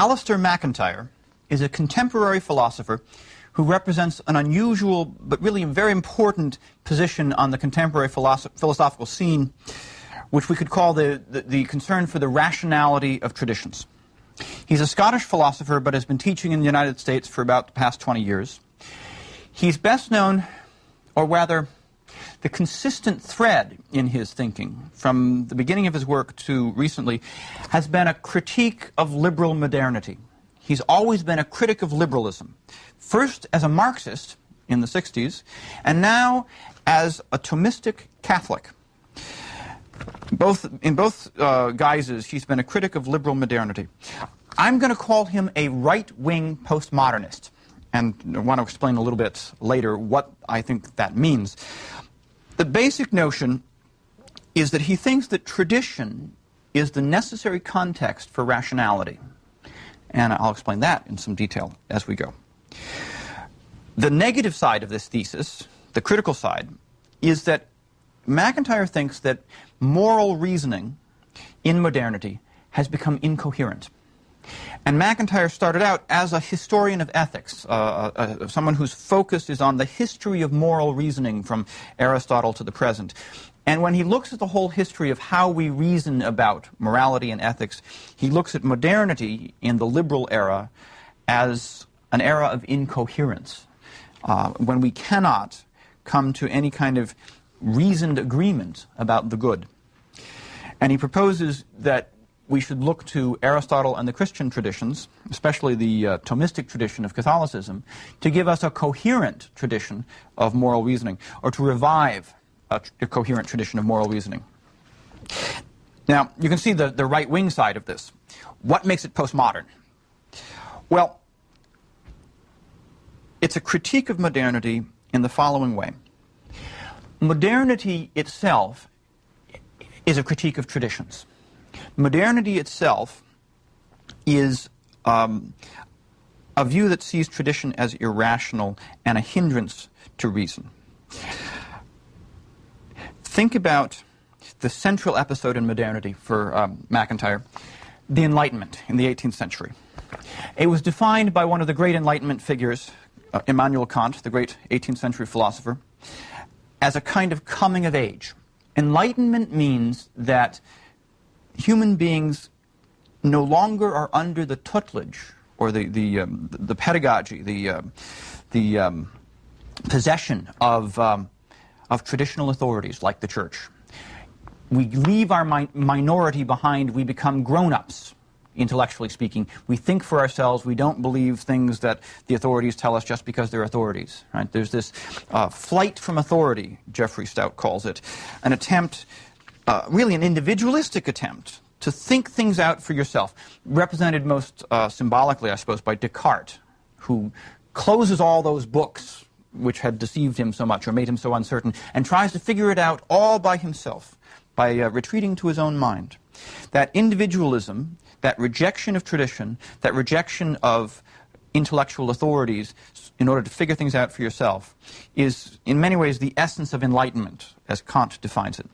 Alasdair MacIntyre is a contemporary philosopher who represents an unusual but really very important position on the contemporary philosophical scene, which we could call the concern for the rationality of traditions. He's a Scottish philosopher but has been teaching in the United States for about the past 20 years. He's best known, or rather, the consistent thread in his thinking from the beginning of his work to recently has been a critique of liberal modernity. He's always been a critic of liberalism, first as a Marxist in the 60s, and now as a Thomistic Catholic. In both guises, he's been a critic of liberal modernity. I'm going to call him a right-wing postmodernist, and I want to explain a little bit later what I think that means. The basic notion is that he thinks that tradition is the necessary context for rationality. And I'll explain that in some detail as we go. The negative side of this thesis, the critical side, is that MacIntyre thinks that moral reasoning in modernity has become incoherent. And MacIntyre started out as a historian of ethics, someone whose focus is on the history of moral reasoning from Aristotle to the present. And when he looks at the whole history of how we reason about morality and ethics, he looks at modernity in the liberal era as an era of incoherence, when we cannot come to any kind of reasoned agreement about the good. And he proposes that we should look to Aristotle and the Christian traditions, especially the Thomistic tradition of Catholicism, to give us a coherent tradition of moral reasoning, or to revive a coherent tradition of moral reasoning. Now, you can see the right-wing side of this. What makes it postmodern? Well, it's a critique of modernity in the following way. Modernity itself is a critique of traditions. Modernity itself is a view that sees tradition as irrational and a hindrance to reason. Think about the central episode in modernity for MacIntyre, the Enlightenment in the 18th century. It was defined by one of the great Enlightenment figures, Immanuel Kant, the great 18th century philosopher, as a kind of coming of age. Enlightenment means that human beings no longer are under the tutelage or the pedagogy, the possession of traditional authorities like the church. We leave our minority behind. We become grown-ups, intellectually speaking. We think for ourselves. We don't believe things that the authorities tell us just because they're authorities. Right? There's this flight from authority, Jeffrey Stout calls it, an attempt, really an individualistic attempt, to think things out for yourself, represented most symbolically, I suppose, by Descartes, who closes all those books which had deceived him so much or made him so uncertain, and tries to figure it out all by himself, by retreating to his own mind. That individualism, that rejection of tradition, that rejection of intellectual authorities in order to figure things out for yourself, is in many ways the essence of enlightenment, as Kant defines it.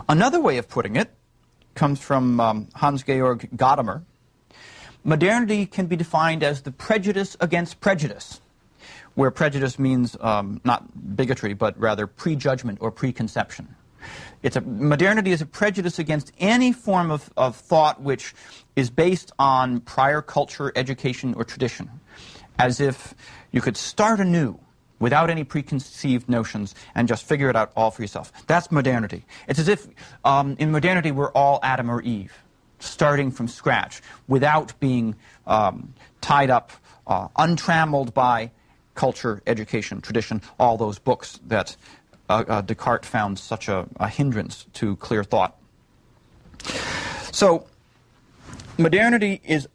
Another way of putting it comes from Hans-Georg Gadamer. Modernity can be defined as the prejudice against prejudice, where prejudice means not bigotry, but rather prejudgment or preconception. Modernity is a prejudice against any form of thought which is based on prior culture, education, or tradition, as if you could start anew without any preconceived notions and just figure it out all for yourself. That's modernity. It's as if in modernity we're all Adam or Eve, starting from scratch, without being tied up, untrammeled by culture, education, tradition, all those books that Descartes found such a hindrance to clear thought. So, modernity is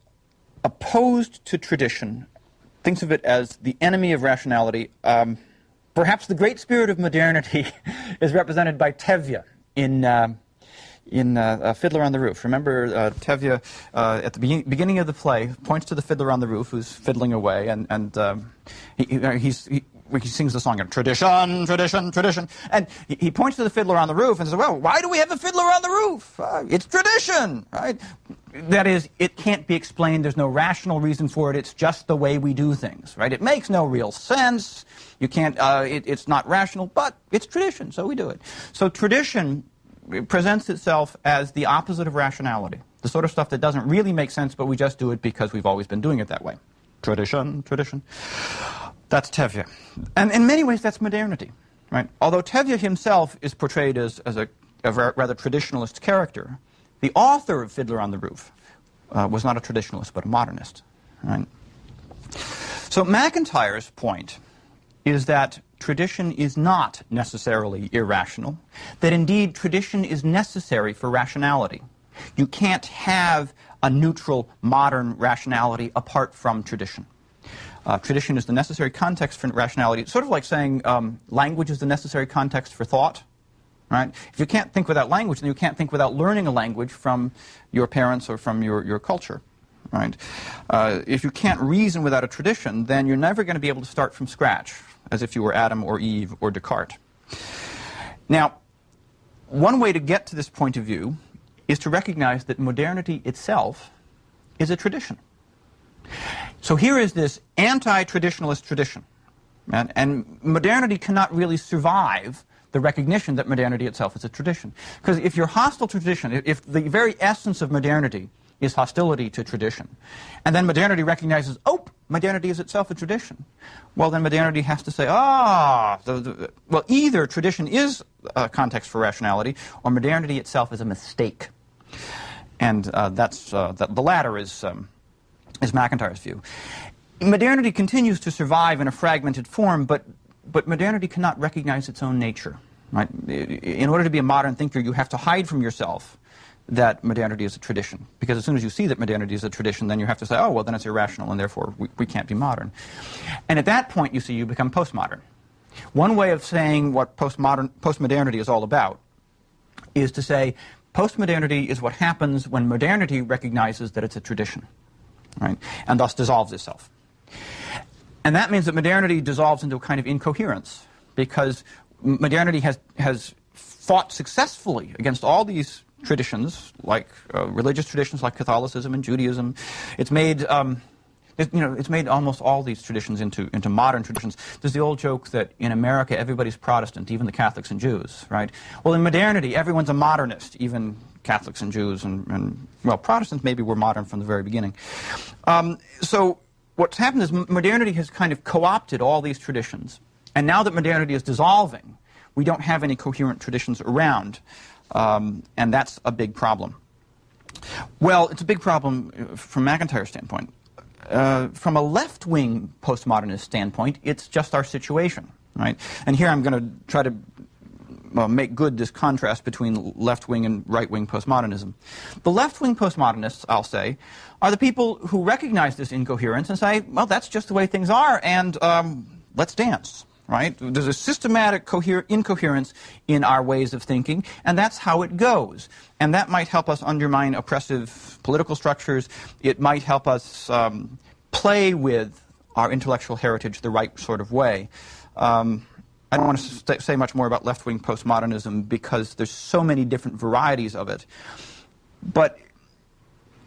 opposed to tradition, thinks of it as the enemy of rationality. Perhaps the great spirit of modernity is represented by Tevye in Fiddler on the Roof. Remember, Tevye, at the beginning of the play, points to the fiddler on the roof who's fiddling away, and he's he sings the song, tradition, tradition, tradition. And he points to the fiddler on the roof and says, well, why do we have a fiddler on the roof? It's tradition, right? That is, it can't be explained. There's no rational reason for it. It's just the way we do things, right? It makes no real sense. You can't, it's not rational, but it's tradition, so we do it. So tradition presents itself as the opposite of rationality, the sort of stuff that doesn't really make sense, but we just do it because we've always been doing it that way. Tradition, tradition. That's Tevye. And in many ways, that's modernity, right? Although Tevye himself is portrayed as a rather traditionalist character, the author of Fiddler on the Roof was not a traditionalist, but a modernist, right? So MacIntyre's point is that tradition is not necessarily irrational, that indeed tradition is necessary for rationality. You can't have a neutral, modern rationality apart from tradition. Tradition is the necessary context for rationality. It's sort of like saying language is the necessary context for thought. Right? If you can't think without language, then you can't think without learning a language from your parents or from your culture. Right? If you can't reason without a tradition, then you're never going to be able to start from scratch, as if you were Adam or Eve or Descartes. Now, one way to get to this point of view is to recognize that modernity itself is a tradition. So here is this anti-traditionalist tradition. And modernity cannot really survive the recognition that modernity itself is a tradition. Because if you're hostile to tradition, if the very essence of modernity is hostility to tradition, and then modernity recognizes, oh, modernity is itself a tradition, well, then modernity has to say, well, either tradition is a context for rationality, or modernity itself is a mistake. And the latter is MacIntyre's view. Modernity continues to survive in a fragmented form, but modernity cannot recognize its own nature. Right? In order to be a modern thinker, you have to hide from yourself that modernity is a tradition. Because as soon as you see that modernity is a tradition, then you have to say, oh, well, then it's irrational, and therefore we can't be modern. And at that point, you see, you become postmodern. One way of saying what postmodernity is all about is to say postmodernity is what happens when modernity recognizes that it's a tradition, right? And thus dissolves itself. And that means that modernity dissolves into a kind of incoherence, because modernity has fought successfully against all these traditions, like religious traditions like Catholicism and Judaism. It's made, it's made almost all these traditions into modern traditions. There's the old joke that in America everybody's Protestant, even the Catholics and Jews, right? Well, in modernity, everyone's a modernist, even Catholics and Jews, and well, Protestants maybe were modern from the very beginning. So what's happened is modernity has kind of co-opted all these traditions. And now that modernity is dissolving, we don't have any coherent traditions around. And that's a big problem. Well, it's a big problem from MacIntyre's standpoint. From a left-wing postmodernist standpoint, it's just our situation, right? And here I'm going to try to make good this contrast between left-wing and right-wing postmodernism. The left-wing postmodernists, I'll say, are the people who recognize this incoherence and say, well, that's just the way things are, and let's dance, right? There's a systematic incoherence in our ways of thinking, and that's how it goes. And that might help us undermine oppressive political structures. It might help us play with our intellectual heritage the right sort of way. I don't want to say much more about left-wing postmodernism because there's so many different varieties of it. But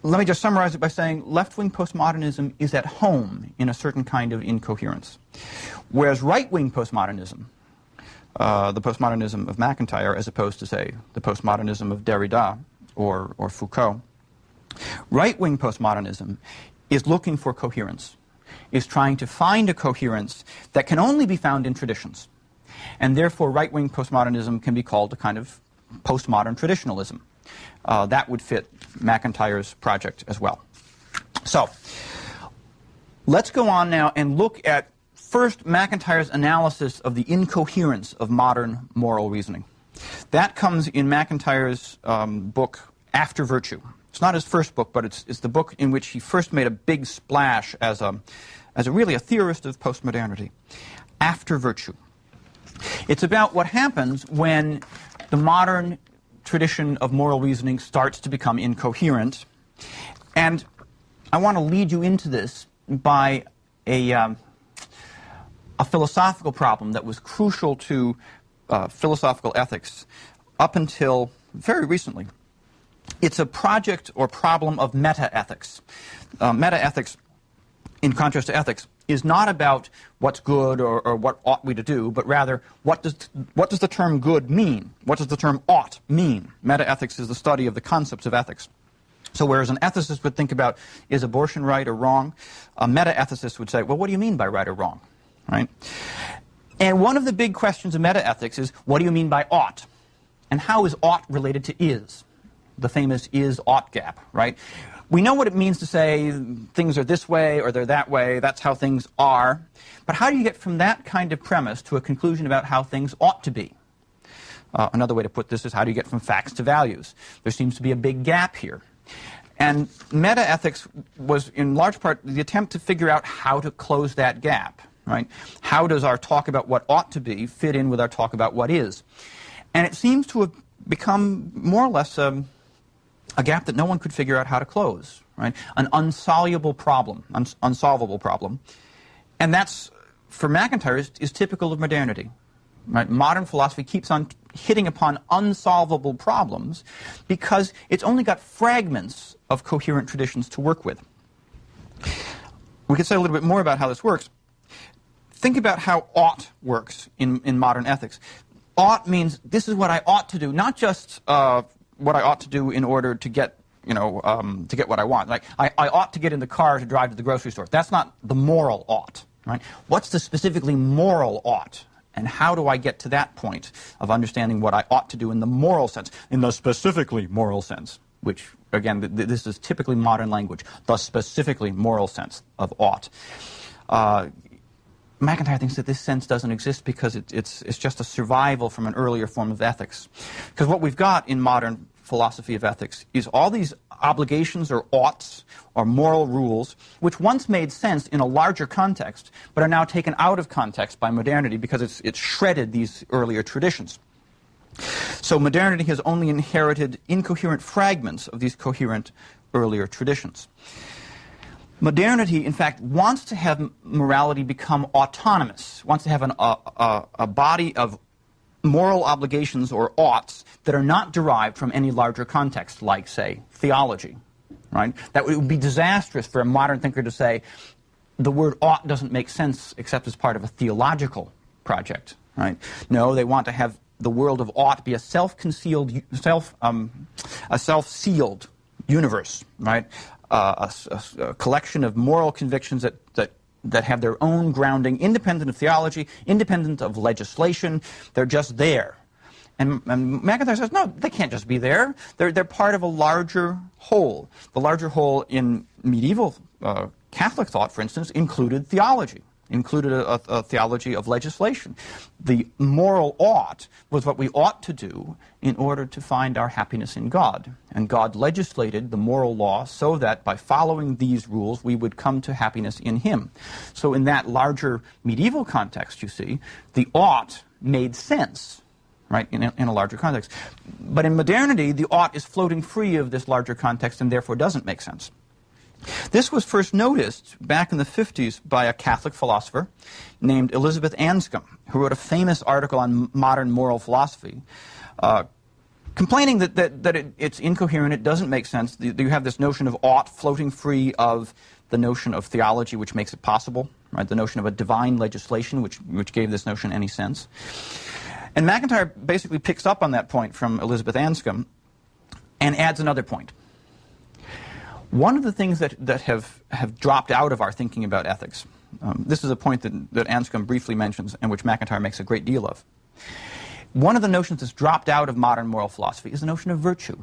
let me just summarize it by saying left-wing postmodernism is at home in a certain kind of incoherence. Whereas right-wing postmodernism, the postmodernism of MacIntyre, as opposed to, say, the postmodernism of Derrida or Foucault, right-wing postmodernism is looking for coherence, is trying to find a coherence that can only be found in traditions. And therefore, right-wing postmodernism can be called a kind of postmodern traditionalism. That would fit MacIntyre's project as well. So, let's go on now and look at, first, MacIntyre's analysis of the incoherence of modern moral reasoning. That comes in MacIntyre's book, After Virtue. It's not his first book, but it's the book in which he first made a big splash as really a theorist of postmodernity. After Virtue. It's about what happens when the modern tradition of moral reasoning starts to become incoherent. And I want to lead you into this by a a philosophical problem that was crucial to philosophical ethics up until very recently. It's a project or problem of meta-ethics. Meta-ethics, in contrast to ethics, is not about what's good or what ought we to do, but rather what does the term good mean? What does the term ought mean? Meta-ethics is the study of the concepts of ethics. So whereas an ethicist would think about, is abortion right or wrong, a meta-ethicist would say, well, what do you mean by right or wrong? Right? And one of the big questions of meta-ethics is, what do you mean by ought? And how is ought related to is? The famous is-ought gap, right? We know what it means to say things are this way or they're that way, that's how things are. But how do you get from that kind of premise to a conclusion about how things ought to be? Another way to put this is, how do you get from facts to values? There seems to be a big gap here. And meta-ethics was, in large part, the attempt to figure out how to close that gap, right? How does our talk about what ought to be fit in with our talk about what is? And it seems to have become more or less a gap that no one could figure out how to close, right? An unsolvable problem. And that's, for MacIntyre, is typical of modernity. Right? Modern philosophy keeps on hitting upon unsolvable problems because it's only got fragments of coherent traditions to work with. We could say a little bit more about how this works. Think about how ought works in modern ethics. Ought means this is what I ought to do, not just what I ought to do in order to get, to get what I want. Like, I ought to get in the car to drive to the grocery store. That's not the moral ought, right? What's the specifically moral ought? And how do I get to that point of understanding what I ought to do in the moral sense, in the specifically moral sense, which, again, this is typically modern language, the specifically moral sense of ought. MacIntyre thinks that this sense doesn't exist because it's just a survival from an earlier form of ethics. Because what we've got in modern philosophy of ethics is all these obligations or oughts or moral rules which once made sense in a larger context but are now taken out of context by modernity because it's shredded these earlier traditions. So modernity has only inherited incoherent fragments of these coherent earlier traditions. Modernity, in fact, wants to have morality become autonomous, wants to have a body of moral obligations or oughts that are not derived from any larger context, like, say, theology. Right? That would be disastrous for a modern thinker to say the word ought doesn't make sense except as part of a theological project. Right? No, they want to have the world of ought be a self-concealed, a self-sealed universe, right? A collection of moral convictions that have their own grounding, independent of theology, independent of legislation. They're just there. And MacIntyre says, no, they can't just be there. They're part of a larger whole. The larger whole in medieval Catholic thought, for instance, included theology, included a theology of legislation. The moral ought was what we ought to do in order to find our happiness in God. And God legislated the moral law so that by following these rules we would come to happiness in Him. So in that larger medieval context, you see, the ought made sense, right, in a larger context. But in modernity, the ought is floating free of this larger context and therefore doesn't make sense. This was first noticed back in the 50s by a Catholic philosopher named Elizabeth Anscombe, who wrote a famous article on modern moral philosophy, complaining that it's incoherent, it doesn't make sense. You have this notion of ought floating free of the notion of theology, which makes it possible, right? The notion of a divine legislation, which gave this notion any sense. And MacIntyre basically picks up on that point from Elizabeth Anscombe and adds another point. One of the things that have dropped out of our thinking about ethics, this is a point that Anscombe briefly mentions and which MacIntyre makes a great deal of. One of the notions that's dropped out of modern moral philosophy is the notion of virtue.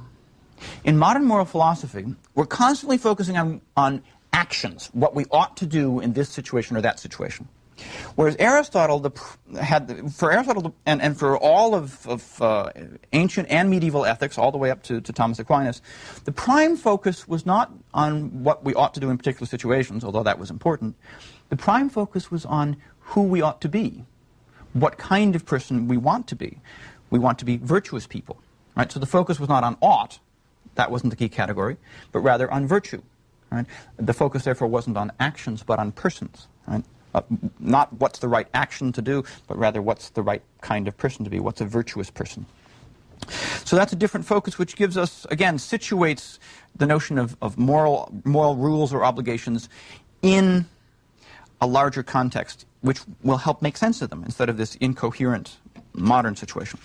In modern moral philosophy, we're constantly focusing on actions, what we ought to do in this situation or that situation. Whereas Aristotle and for all of ancient and medieval ethics, all the way up to Thomas Aquinas, the prime focus was not on what we ought to do in particular situations, although that was important. The prime focus was on who we ought to be, what kind of person we want to be. We want to be virtuous people, right? So the focus was not on ought, that wasn't the key category, but rather on virtue, right? The focus therefore wasn't on actions, but on persons, right? not what's the right action to do, but rather what's the right kind of person to be, what's a virtuous person. So that's a different focus, which gives us, again, situates the notion of moral rules or obligations in a larger context, which will help make sense of them instead of this incoherent modern situation.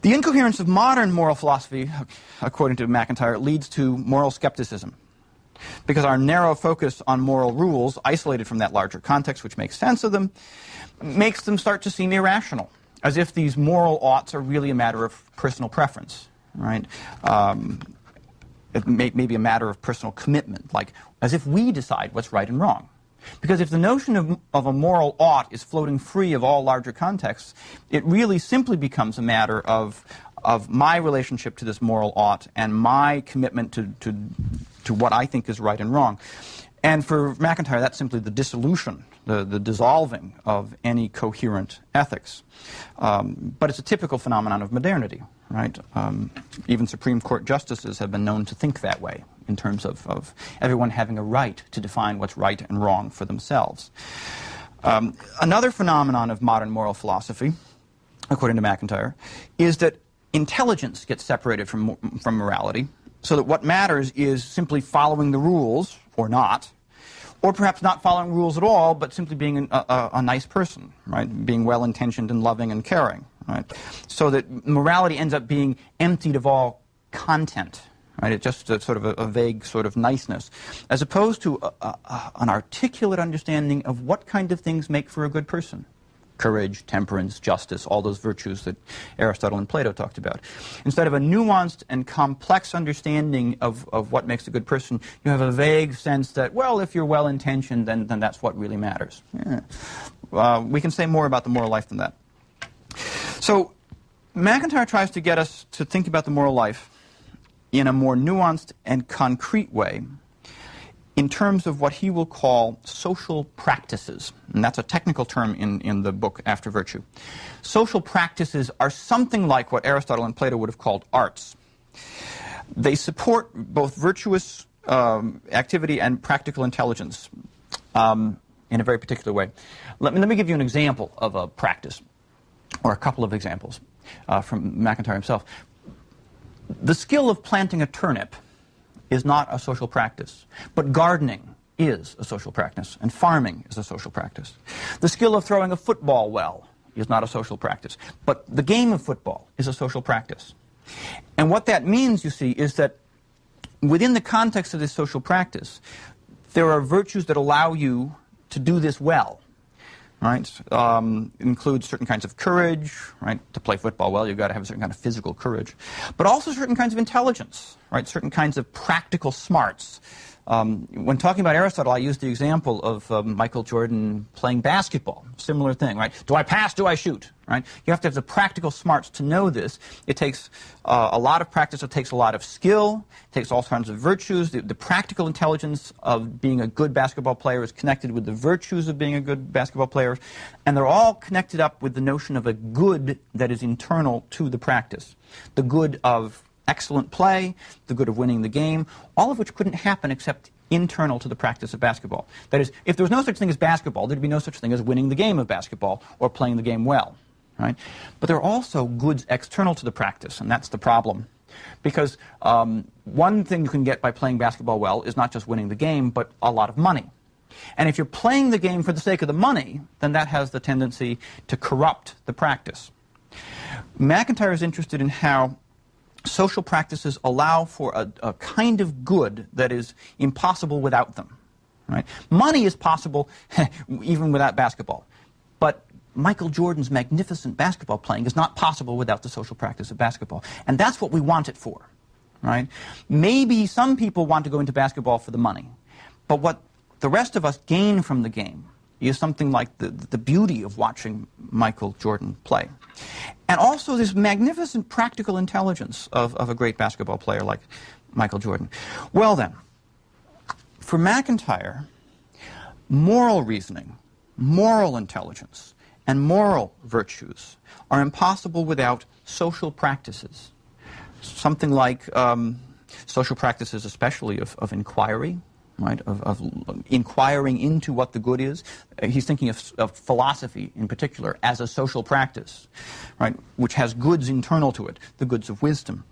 The incoherence of modern moral philosophy, according to MacIntyre, leads to moral skepticism, because our narrow focus on moral rules, isolated from that larger context, which makes sense of them, makes them start to seem irrational, as if these moral oughts are really a matter of personal preference, right? It may be a matter of personal commitment, like as if we decide what's right and wrong. Because if the notion of a moral ought is floating free of all larger contexts, it really simply becomes a matter of my relationship to this moral ought and my commitment to what I think is right and wrong. And for MacIntyre, that's simply the dissolution, the dissolving of any coherent ethics. But it's a typical phenomenon of modernity, right? Even Supreme Court justices have been known to think that way, in terms of everyone having a right to define what's right and wrong for themselves. Another phenomenon of modern moral philosophy, according to MacIntyre, is that intelligence gets separated from morality, so that what matters is simply following the rules, or not, or perhaps not following rules at all, but simply being a nice person, right? Being well-intentioned and loving and caring, right? So that morality ends up being emptied of all content, right? It's just sort of a vague sort of niceness, as opposed to an articulate understanding of what kind of things make for a good person. Courage, temperance, justice, all those virtues that Aristotle and Plato talked about. Instead of a nuanced and complex understanding of what makes a good person, you have a vague sense that, well, if you're well-intentioned, then that's what really matters. Yeah. We can say more about the moral life than that. So MacIntyre tries to get us to think about the moral life in a more nuanced and concrete way, in terms of what he will call social practices. And that's a technical term in the book After Virtue. Social practices are something like what Aristotle and Plato would have called arts. They support both virtuous activity and practical intelligence in a very particular way. Let me give you an example of a practice, or a couple of examples from MacIntyre himself. The skill of planting a turnip is not a social practice, but gardening is a social practice, and farming is a social practice. The skill of throwing a football well is not a social practice, but the game of football is a social practice. And what that means, you see, is that within the context of this social practice, there are virtues that allow you to do this well. Right? It includes certain kinds of courage, right? To play football well, you've got to have a certain kind of physical courage, but also certain kinds of intelligence, right? Certain kinds of practical smarts. When talking about Aristotle, I used the example of Michael Jordan playing basketball. Similar thing, right? Do I pass? Do I shoot? Right? You have to have the practical smarts to know this. It takes a lot of practice. It takes a lot of skill. It takes all kinds of virtues. The practical intelligence of being a good basketball player is connected with the virtues of being a good basketball player. And they're all connected up with the notion of a good that is internal to the practice. The good of excellent play, the good of winning the game, all of which couldn't happen except internal to the practice of basketball. That is, if there was no such thing as basketball, there'd be no such thing as winning the game of basketball or playing the game well. Right? But there are also goods external to the practice, and that's the problem. Because one thing you can get by playing basketball well is not just winning the game, but a lot of money. And if you're playing the game for the sake of the money, then that has the tendency to corrupt the practice. MacIntyre is interested in how social practices allow for a kind of good that is impossible without them. Right? Money is possible even without basketball. But Michael Jordan's magnificent basketball playing is not possible without the social practice of basketball. And that's what we want it for. Right? Maybe some people want to go into basketball for the money. But what the rest of us gain from the game is something like the beauty of watching Michael Jordan play. And also this magnificent practical intelligence of a great basketball player like Michael Jordan. Well then, for MacIntyre, moral reasoning, moral intelligence, and moral virtues are impossible without social practices. Something like social practices especially of inquiry, right, of inquiring into what the good is. He's thinking of philosophy in particular as a social practice, right, which has goods internal to it, the goods of wisdom.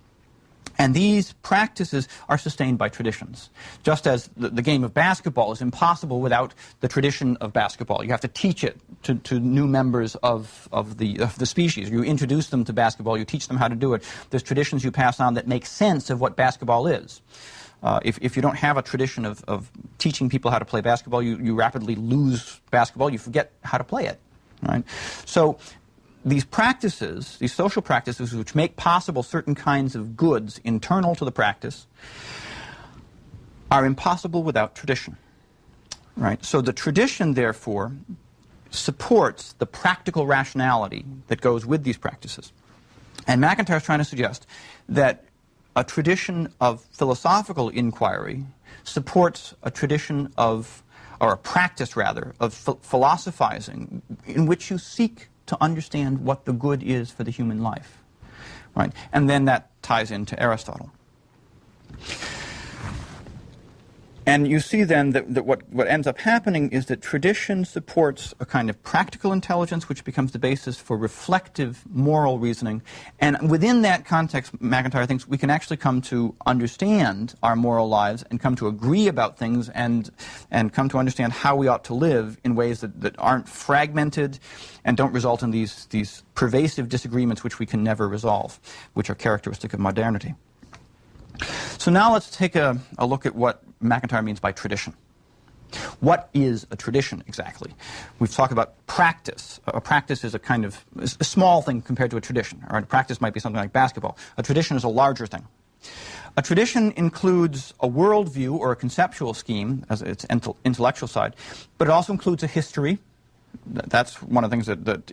And these practices are sustained by traditions. Just as the game of basketball is impossible without the tradition of basketball. You have to teach it to new members of the species. You introduce them to basketball, you teach them how to do it. There's traditions you pass on that make sense of what basketball is. If you don't have a tradition of teaching people how to play basketball, you rapidly lose basketball. You forget how to play it. Right? So these practices, these social practices which make possible certain kinds of goods internal to the practice, are impossible without tradition. Right? So the tradition, therefore, supports the practical rationality that goes with these practices. And MacIntyre is trying to suggest that a tradition of philosophical inquiry supports a tradition of, or a practice rather, of philosophizing in which you seek to understand what the good is for the human life. Right? And then that ties into Aristotle. And you see then that what ends up happening is that tradition supports a kind of practical intelligence which becomes the basis for reflective moral reasoning. And within that context, MacIntyre thinks we can actually come to understand our moral lives and come to agree about things and come to understand how we ought to live in ways that aren't fragmented and don't result in these pervasive disagreements which we can never resolve, which are characteristic of modernity. So now let's take a look at what MacIntyre means by tradition. What is a tradition exactly? We've talked about practice. A practice is a kind of a small thing compared to a tradition. All right? A practice might be something like basketball. A tradition is a larger thing. A tradition includes a worldview or a conceptual scheme as its intellectual side, but it also includes a history. That's one of the things that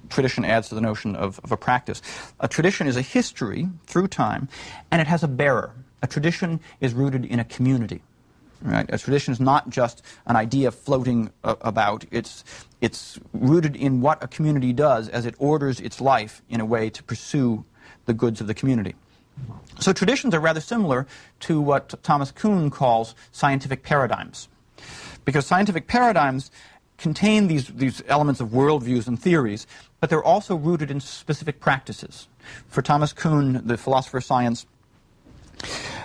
tradition adds to the notion of a practice. A tradition is a history through time, and it has a bearer. A tradition is rooted in a community. Right? A tradition is not just an idea floating about. It's rooted in what a community does as it orders its life in a way to pursue the goods of the community. So traditions are rather similar to what Thomas Kuhn calls scientific paradigms, because scientific paradigms contain these elements of worldviews and theories, but they're also rooted in specific practices. For Thomas Kuhn, the philosopher of science,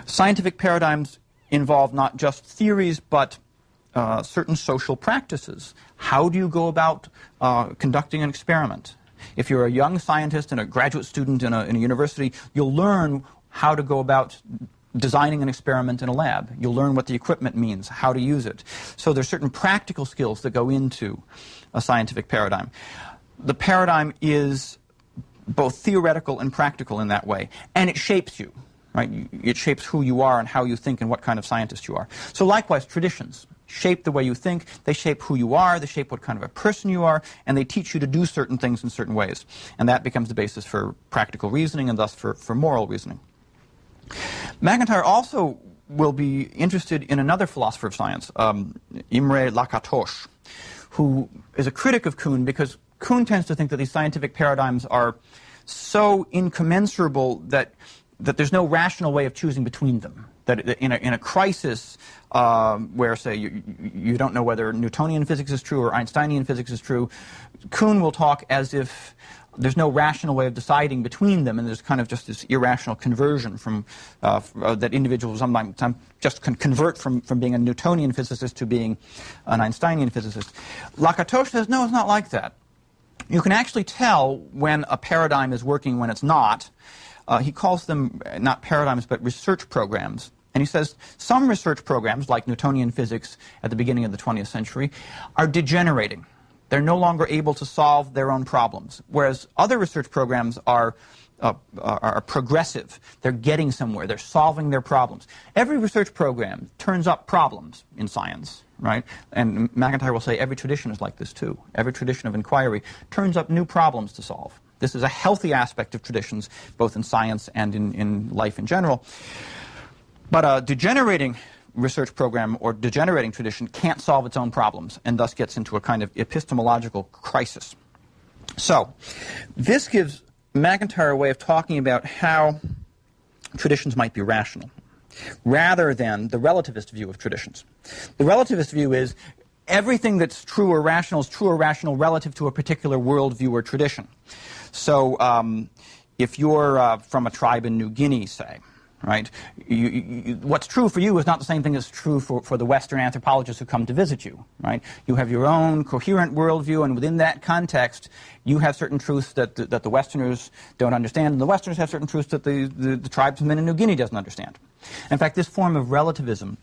scientific paradigms involve not just theories, but certain social practices. How do you go about conducting an experiment? If you're a young scientist and a graduate student in a university, you'll learn how to go about designing an experiment in a lab. You'll learn what the equipment means, how to use it. So there's certain practical skills that go into a scientific paradigm. The paradigm is both theoretical and practical in that way, and it shapes you. Right? It shapes who you are and how you think and what kind of scientist you are. So likewise, traditions shape the way you think, they shape who you are, they shape what kind of a person you are, and they teach you to do certain things in certain ways. And that becomes the basis for practical reasoning and thus for moral reasoning. MacIntyre also will be interested in another philosopher of science, Imre Lakatos, who is a critic of Kuhn because Kuhn tends to think that these scientific paradigms are so incommensurable that there's no rational way of choosing between them. That in a crisis where, say, you don't know whether Newtonian physics is true or Einsteinian physics is true, Kuhn will talk as if there's no rational way of deciding between them, and there's kind of just this irrational conversion from that individuals sometimes just can convert from being a Newtonian physicist to being an Einsteinian physicist. Lakatos says, no, it's not like that. You can actually tell when a paradigm is working, when it's not. He calls them not paradigms, but research programs. And he says some research programs, like Newtonian physics at the beginning of the 20th century, are degenerating. They're no longer able to solve their own problems, whereas other research programs are progressive. They're getting somewhere. They're solving their problems. Every research program turns up problems in science, right? And MacIntyre will say every tradition is like this too. Every tradition of inquiry turns up new problems to solve. This is a healthy aspect of traditions, both in science and in life in general. But a degenerating research program or degenerating tradition can't solve its own problems and thus gets into a kind of epistemological crisis. So this gives MacIntyre a way of talking about how traditions might be rational. rather than the relativist view of traditions. The relativist view is everything that's true or rational is true or rational relative to a particular worldview or tradition. So if you're from a tribe in New Guinea, say, right, what's true for you is not the same thing as true for the Western anthropologists who come to visit you, right? You have your own coherent worldview, and within that context, you have certain truths that the Westerners don't understand, and the Westerners have certain truths that the tribesmen in New Guinea doesn't understand. In fact, this form of relativism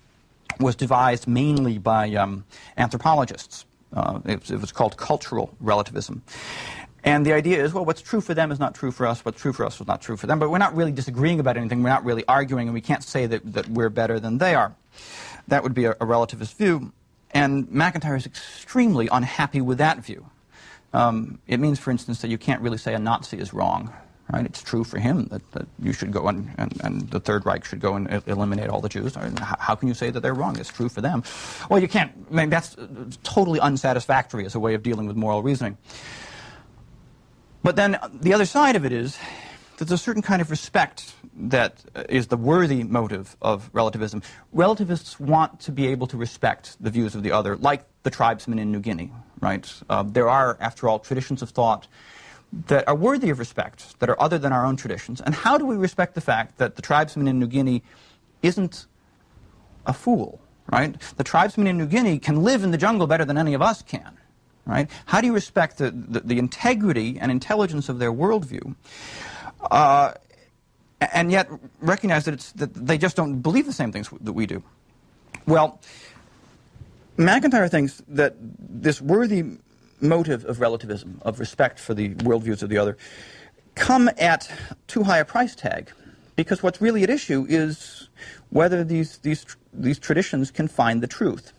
was devised mainly by anthropologists. It was called cultural relativism. And the idea is, well, what's true for them is not true for us, what's true for us is not true for them. But we're not really disagreeing about anything, we're not really arguing, and we can't say that we're better than they are. That would be a relativist view. And MacIntyre is extremely unhappy with that view. It means, for instance, that you can't really say a Nazi is wrong. Right? It's true for him that you should go and the Third Reich should go and eliminate all the Jews. How can you say that they're wrong? It's true for them. Well, you can't. I mean, that's totally unsatisfactory as a way of dealing with moral reasoning. But then the other side of it is that there's a certain kind of respect that is the worthy motive of relativism. Relativists want to be able to respect the views of the other, like the tribesmen in New Guinea. Right? There are, after all, traditions of thought that are worthy of respect, that are other than our own traditions. And how do we respect the fact that the tribesman in New Guinea isn't a fool, right? The tribesman in New Guinea can live in the jungle better than any of us can, right? How do you respect the integrity and intelligence of their worldview, and yet recognize that they just don't believe the same things that we do? Well, MacIntyre thinks that this worthy motive of relativism, of respect for the worldviews of the other, come at too high a price tag, because what's really at issue is whether these traditions can find the truth.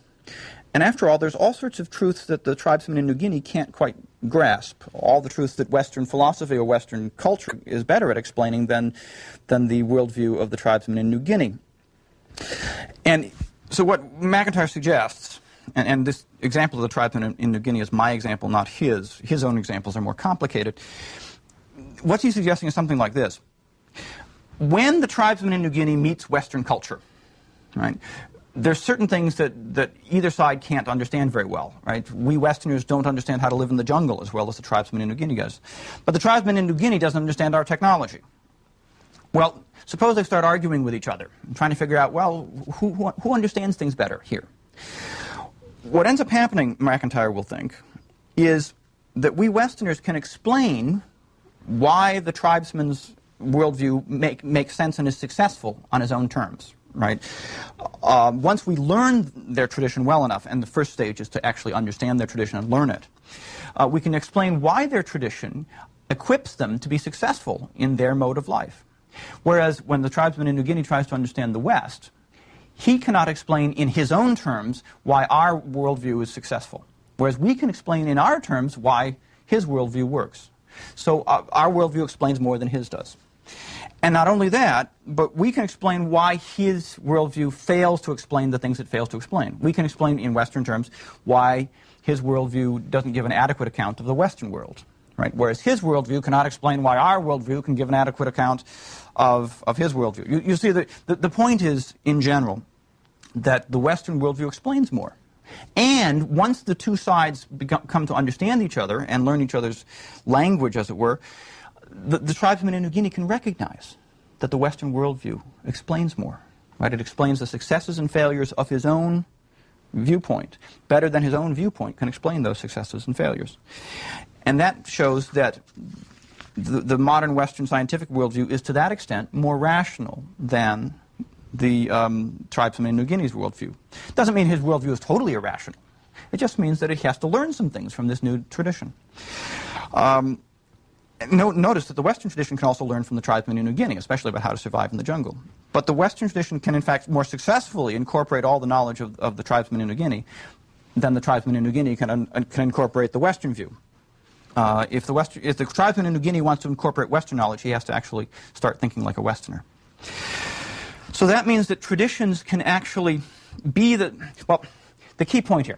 And after all, there's all sorts of truths that the tribesmen in New Guinea can't quite grasp, all the truths that Western philosophy or Western culture is better at explaining than the worldview of the tribesmen in New Guinea. And so what MacIntyre suggests, and this example of the tribesmen in New Guinea is my example, not his. His own examples are more complicated. What he's suggesting is something like this. When the tribesman in New Guinea meets Western culture, right, there's certain things that either side can't understand very well, right? We Westerners don't understand how to live in the jungle as well as the tribesman in New Guinea does. But the tribesman in New Guinea doesn't understand our technology. Well, suppose they start arguing with each other and trying to figure out, well, who understands things better here? What ends up happening, MacIntyre will think, is that we Westerners can explain why the tribesman's worldview makes sense and is successful on his own terms, right? Once we learn their tradition well enough, and the first stage is to actually understand their tradition and learn it, we can explain why their tradition equips them to be successful in their mode of life. Whereas when the tribesman in New Guinea tries to understand the West, he cannot explain in his own terms why our worldview is successful, whereas we can explain in our terms why his worldview works. So our worldview explains more than his does. And not only that, but we can explain why his worldview fails to explain the things it fails to explain. We can explain in Western terms why his worldview doesn't give an adequate account of the Western world, right? Whereas his worldview cannot explain why our worldview can give an adequate account of his worldview. You see, the point is, in general, that the Western worldview explains more. And once the two sides come to understand each other and learn each other's language, as it were, the tribesman in New Guinea can recognize that the Western worldview explains more. Right? It explains the successes and failures of his own viewpoint better than his own viewpoint can explain those successes and failures. And that shows that the modern Western scientific worldview is to that extent more rational than the tribesman in New Guinea's worldview. Doesn't mean his worldview is totally irrational. It just means that he has to learn some things from this new tradition. Notice that the Western tradition can also learn from the tribesmen in New Guinea, especially about how to survive in the jungle. But the Western tradition can, in fact, more successfully incorporate all the knowledge of the tribesmen in New Guinea than the tribesmen in New Guinea can incorporate the Western view. If the tribesman in New Guinea wants to incorporate Western knowledge, he has to actually start thinking like a Westerner. So that means that traditions can actually be the key point here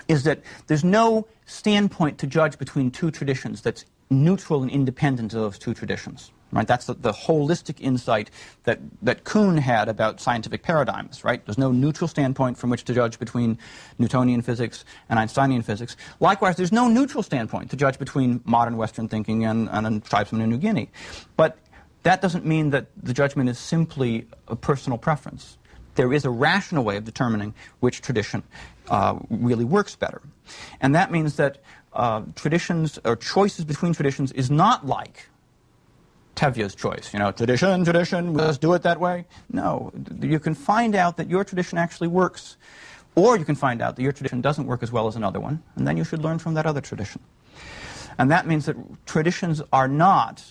is that there's no standpoint to judge between two traditions that's neutral and independent of those two traditions. Right? That's the holistic insight that Kuhn had about scientific paradigms. Right? There's no neutral standpoint from which to judge between Newtonian physics and Einsteinian physics. Likewise, there's no neutral standpoint to judge between modern Western thinking and tribesmen in New Guinea. But that doesn't mean that the judgment is simply a personal preference. There is a rational way of determining which tradition really works better. And that means that traditions or choices between traditions is not like Tevye's choice. Tradition, let's do it that way. No, you can find out that your tradition actually works, or you can find out that your tradition doesn't work as well as another one, and then you should learn from that other tradition. And that means that traditions are not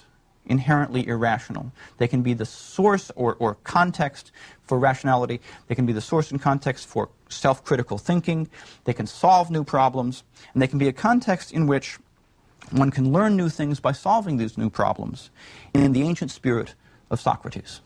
inherently irrational. They can be the source or context for rationality. They can be the source and context for self-critical thinking. They can solve new problems, and they can be a context in which one can learn new things by solving these new problems in the ancient spirit of Socrates.